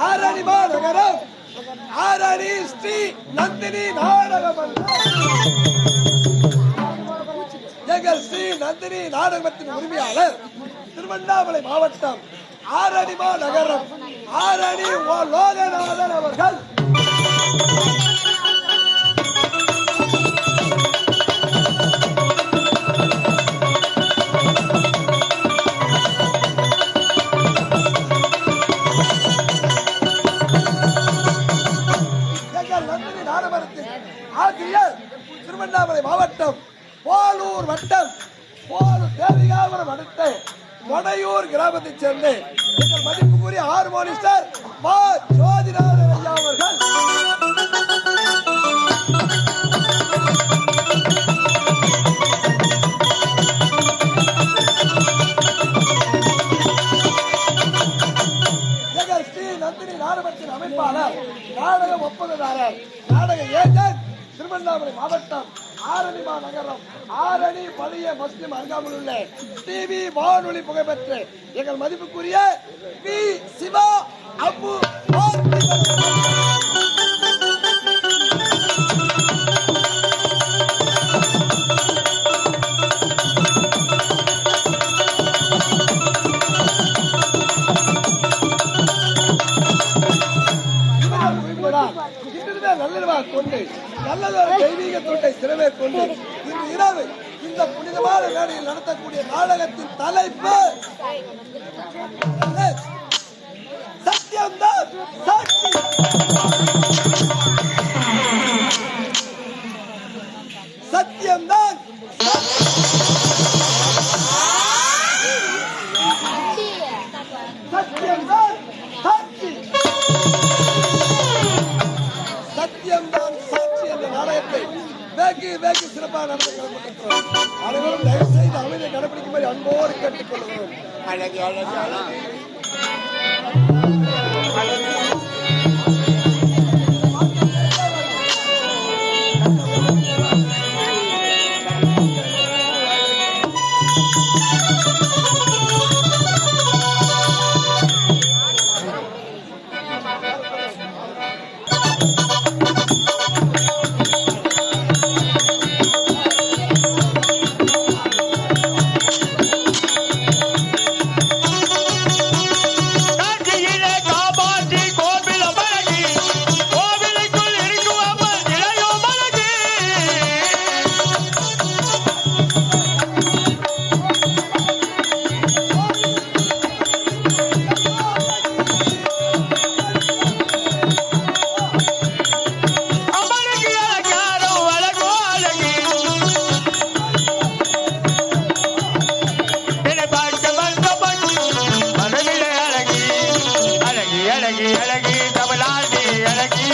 ஆரணி மாநகரம் ஆரணி ஸ்ரீ நந்தினி நாடக மன்றம். எங்கள் ஸ்ரீ நந்தினி நாடகத்தின் உரிமையாளர் திருவண்ணாமலை மாவட்டம் ஆரணி மாநகரம் ஆரணி லோகநாதன் அவர்கள் ஆசிரியர் திருவண்ணாமலை மாவட்டம் போலூர் வட்டம் போலூர் தேவிகாபுரம் அடுத்த மொடையூர் கிராமத்தைச் சேர்ந்த எங்கள் மதிப்புக்குரிய ஹார்மோனிஸ்டர் மா ஜோதிநாதன் ஐயா அவர்கள் எங்கள் ஸ்ரீ நந்தினி நாடகத்தின் அமைப்பாளர் நாடக ஒப்பந்ததாரர் நாடக ஏஜென்ட் திருவண்ணாமலை மாவட்டம் ஆரணி மாநகரம் ஆரணி பழைய முஸ்லிம் அருகாமையில் உள்ள டிவி வானொலி புகைப்பெற்று எங்கள் மதிப்புக்குரிய பி சிவா அப்பு நல்லதாக கொண்டு நல்லதொரு தெய்வீக தொண்டை சிறவே கொண்டு இன்று இரவு இந்த புனிதமான வேலையில் நடத்தக்கூடிய நாடகத்தின் தலைப்பு சத்தியம்தான் சாட்சி. சத்தியம்தான் சத்தியம்தான் சாட்சி. சத்தியம்தான் சாட்சி என்ற நாடகத்தை வெகு சிறப்பாக நடந்து கொண்டிருக்கிறோம். அனைவரும் தயவு செய்து அமைதியை கடைபிடிக்கும்படி அன்போடு கேட்டுக்கொள்கிறோம். அழகு அழகு அழகு அழகி தமிழாண்டி அழகி